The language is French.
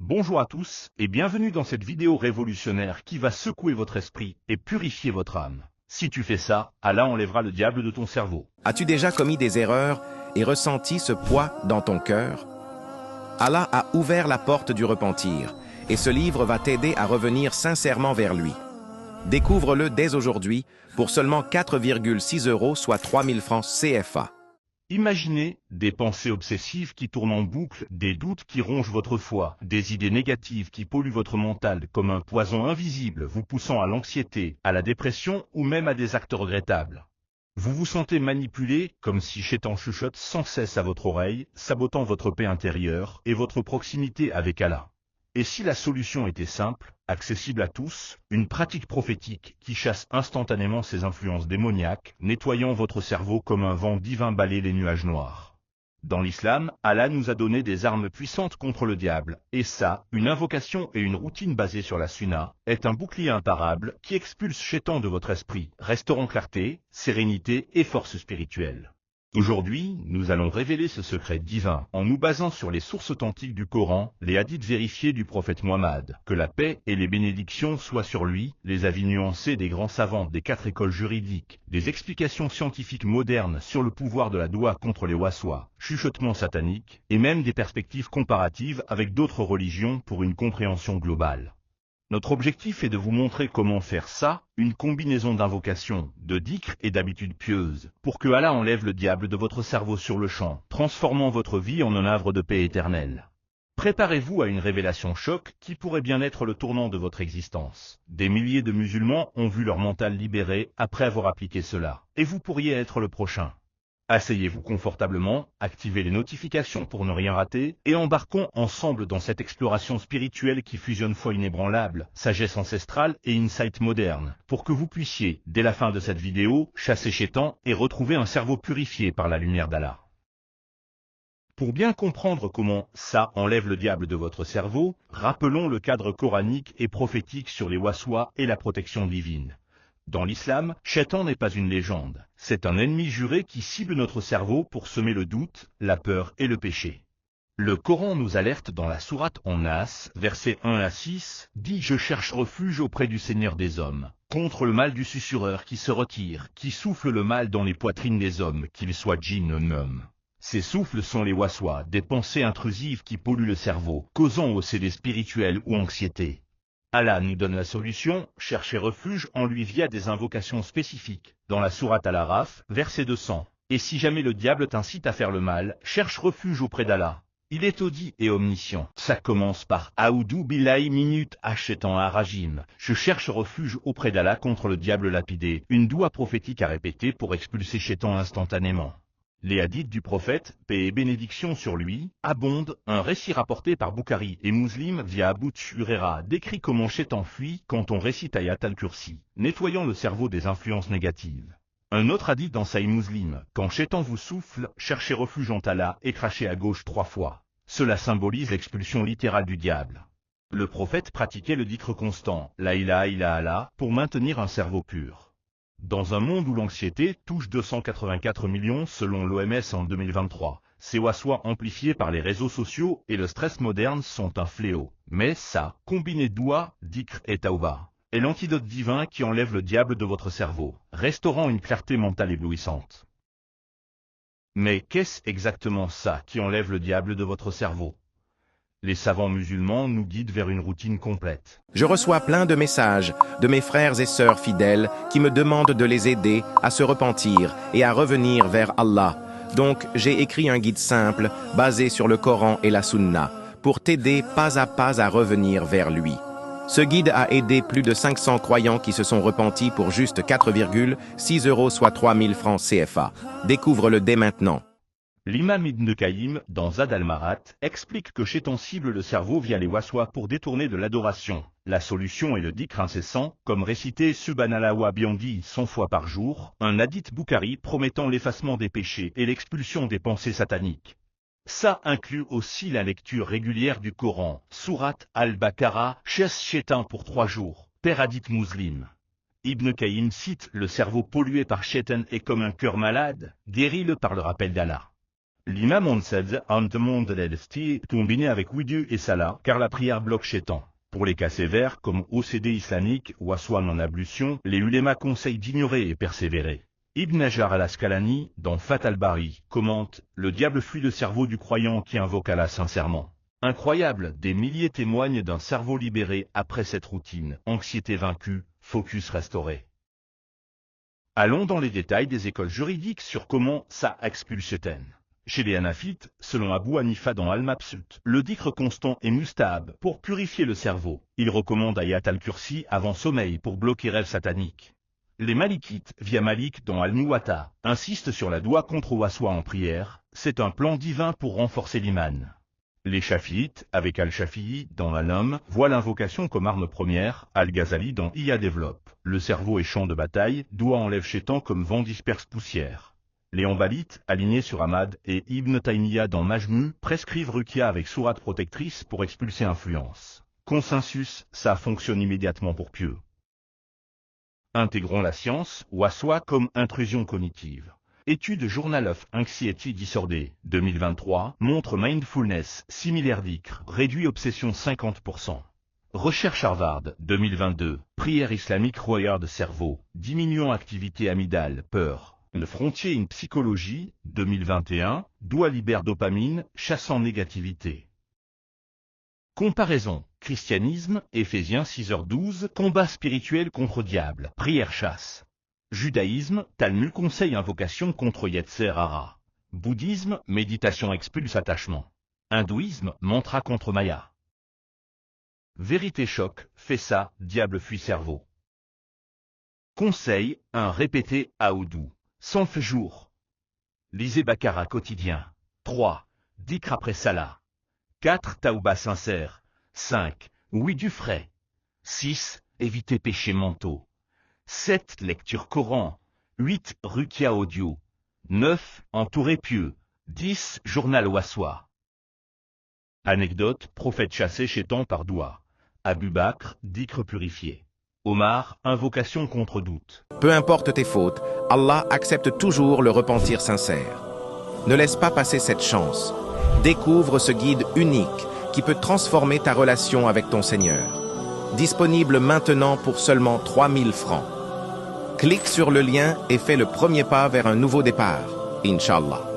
Bonjour à tous et bienvenue dans cette vidéo révolutionnaire qui va secouer votre esprit et purifier votre âme. Si tu fais ça, Allah enlèvera le diable de ton cerveau. As-tu déjà commis des erreurs et ressenti ce poids dans ton cœur? Allah a ouvert la porte du repentir et ce livre va t'aider à revenir sincèrement vers lui. Découvre-le dès aujourd'hui pour seulement 4,6 €, soit 3000 francs CFA. Imaginez des pensées obsessives qui tournent en boucle, des doutes qui rongent votre foi, des idées négatives qui polluent votre mental comme un poison invisible vous poussant à l'anxiété, à la dépression ou même à des actes regrettables. Vous vous sentez manipulé comme si Shaitan chuchote sans cesse à votre oreille, sabotant votre paix intérieure et votre proximité avec Allah. Et si la solution était simple, accessible à tous, une pratique prophétique qui chasse instantanément ces influences démoniaques, nettoyant votre cerveau comme un vent divin balaye les nuages noirs. Dans l'islam, Allah nous a donné des armes puissantes contre le diable, et ça, une invocation et une routine basée sur la sunna, est un bouclier imparable qui expulse Shaitan de votre esprit, restaurant clarté, sérénité et force spirituelle. Aujourd'hui, nous allons révéler ce secret divin en nous basant sur les sources authentiques du Coran, les hadiths vérifiés du prophète Mohammed, que la paix et les bénédictions soient sur lui, les avis nuancés des grands savants des 4 écoles juridiques, des explications scientifiques modernes sur le pouvoir de la doua contre les waswas, chuchotements sataniques, et même des perspectives comparatives avec d'autres religions pour une compréhension globale. Notre objectif est de vous montrer comment faire ça, une combinaison d'invocations, de dhikr et d'habitudes pieuses, pour que Allah enlève le diable de votre cerveau sur le champ, transformant votre vie en un havre de paix éternelle. Préparez-vous à une révélation choc qui pourrait bien être le tournant de votre existence. Des milliers de musulmans ont vu leur mental libéré après avoir appliqué cela, et vous pourriez être le prochain. Asseyez-vous confortablement, activez les notifications pour ne rien rater, et embarquons ensemble dans cette exploration spirituelle qui fusionne foi inébranlable, sagesse ancestrale et insight moderne, pour que vous puissiez, dès la fin de cette vidéo, chasser Shaitan et retrouver un cerveau purifié par la lumière d'Allah. Pour bien comprendre comment ça enlève le diable de votre cerveau, rappelons le cadre coranique et prophétique sur les waswas et la protection divine. Dans l'islam, Shaitan n'est pas une légende, c'est un ennemi juré qui cible notre cerveau pour semer le doute, la peur et le péché. Le Coran nous alerte dans la sourate An-Nas, versets 1 à 6, dit « Je cherche refuge auprès du Seigneur des hommes, contre le mal du susurreur qui se retire, qui souffle le mal dans les poitrines des hommes, qu'ils soient djinns ou hommes. Ces souffles sont les waswas, des pensées intrusives qui polluent le cerveau, causant OCD spirituel ou anxiété. » Allah nous donne la solution, cherchez refuge en lui via des invocations spécifiques. Dans la sourate Al-Araf, verset 200. Et si jamais le diable t'incite à faire le mal, cherche refuge auprès d'Allah. Il est audit et omniscient. Ça commence par Aoudou billahi minute Shaitan Arajim. Je cherche refuge auprès d'Allah contre le diable lapidé. Une doua prophétique à répéter pour expulser Shaitan instantanément. Les hadiths du prophète, paix et bénédiction sur lui, abondent. Un récit rapporté par Bukhari et Muslim via Abu Huraira décrit comment Shaitan fuit quand on récite Ayat al-Kursi, nettoyant le cerveau des influences négatives. Un autre hadith dans Sahih Muslim, quand Shaitan vous souffle, cherchez refuge en Allah et crachez à gauche 3 fois. Cela symbolise l'expulsion littérale du diable. Le prophète pratiquait le dhikr constant, la ilaha illallah, pour maintenir un cerveau pur. Dans un monde où l'anxiété touche 284 millions selon l'OMS en 2023, ces waswas amplifiés par les réseaux sociaux et le stress moderne sont un fléau. Mais ça, combiné doua, dhikr et tauba, est l'antidote divin qui enlève le diable de votre cerveau, restaurant une clarté mentale éblouissante. Mais qu'est-ce exactement ça qui enlève le diable de votre cerveau? Les savants musulmans nous guident vers une routine complète. Je reçois plein de messages de mes frères et sœurs fidèles qui me demandent de les aider à se repentir et à revenir vers Allah. Donc, j'ai écrit un guide simple basé sur le Coran et la Sunna pour t'aider pas à pas à revenir vers lui. Ce guide a aidé plus de 500 croyants qui se sont repentis pour juste 4,6 €, soit 3000 francs CFA. Découvre-le dès maintenant. L'imam Ibn Qayyim, dans Zad al-Marat, explique que Shaitan cible le cerveau via les waswas pour détourner de l'adoration. La solution est le dhikr incessant, comme réciter Subhanallah wa bihamdi 100 fois par jour, un hadith Bukhari promettant l'effacement des péchés et l'expulsion des pensées sataniques. Ça inclut aussi la lecture régulière du Coran, Sourate Al-Baqarah, chasse Shaitan pour 3 jours, père hadith Muslim. Ibn Qayyim cite « Le cerveau pollué par Shaitan est comme un cœur malade, guéris-le par le rappel d'Allah. » L'imam Onsed demande l'Elsti combiné avec Widu et Salah, car la prière bloque Shaitan. Pour les cas sévères, comme OCD islamique ou Aswan en ablution, les ulémas conseillent d'ignorer et persévérer. Ibn Hajar al-Asqalani, dans Fath al-Bari, commente « Le diable fuit le cerveau du croyant qui invoque Allah sincèrement ». Incroyable, des milliers témoignent d'un cerveau libéré après cette routine, anxiété vaincue, focus restauré. Allons dans les détails des écoles juridiques sur comment ça expulse Shaitan. Chez les Hanafites, selon Abu Hanifa dans Al-Mabsut, le dhikr constant est mustahab pour purifier le cerveau. Il recommande Ayat al-Kursi avant sommeil pour bloquer rêve satanique. Les Malikites, via Malik dans Al-Muwatta, insistent sur la doua contre Waswa en prière, c'est un plan divin pour renforcer l'iman. Les Shafi'ites, avec Al-Shafi'i dans Al-Nom, voient l'invocation comme arme première, Al-Ghazali dans Iya développe. Le cerveau est champ de bataille, doua enlève Shaitan comme vent disperse poussière. Les Hanbalites, alignés sur Ahmad et Ibn Taymiyyah dans Majmu, prescrivent Ruqya avec sourate protectrice pour expulser influence. Consensus, ça fonctionne immédiatement pour pieux. Intégrons la science, Waswa comme intrusion cognitive. Étude Journal of Anxiety Disorder, 2023, montre mindfulness, similaire dhikr, réduit obsession 50%. Recherche Harvard, 2022, prière islamique regarde cerveau, diminuant activité amygdale, peur. Le frontier in psychologie, 2021, doua libère dopamine, chassant négativité. Comparaison, christianisme, Éphésiens 6h12, combat spirituel contre diable, prière chasse. Judaïsme, Talmud conseille invocation contre Yetzer Hara. Bouddhisme, méditation expulse attachement. Hindouisme, mantra contre Maya. Vérité choc, fais ça, diable fuit cerveau. Conseil, 1. Répétez Aoudou. 100 jours. Lisez Bakara quotidien. 3. Dhikr après Salah. 4. Taouba sincère. 5. Oui du frais. 6. Évitez péchés mentaux. 7. Lecture Coran. 8. Ruqya audio. 9. Entouré pieux. 10. Journal Waswa. Anecdote, prophète chassé Shaitan par doua. Abu Bakr, dhikr purifié. Omar, invocation contre doute. Peu importe tes fautes, Allah accepte toujours le repentir sincère. Ne laisse pas passer cette chance. Découvre ce guide unique qui peut transformer ta relation avec ton Seigneur. Disponible maintenant pour seulement 3000 francs. Clique sur le lien et fais le premier pas vers un nouveau départ, Inch'Allah.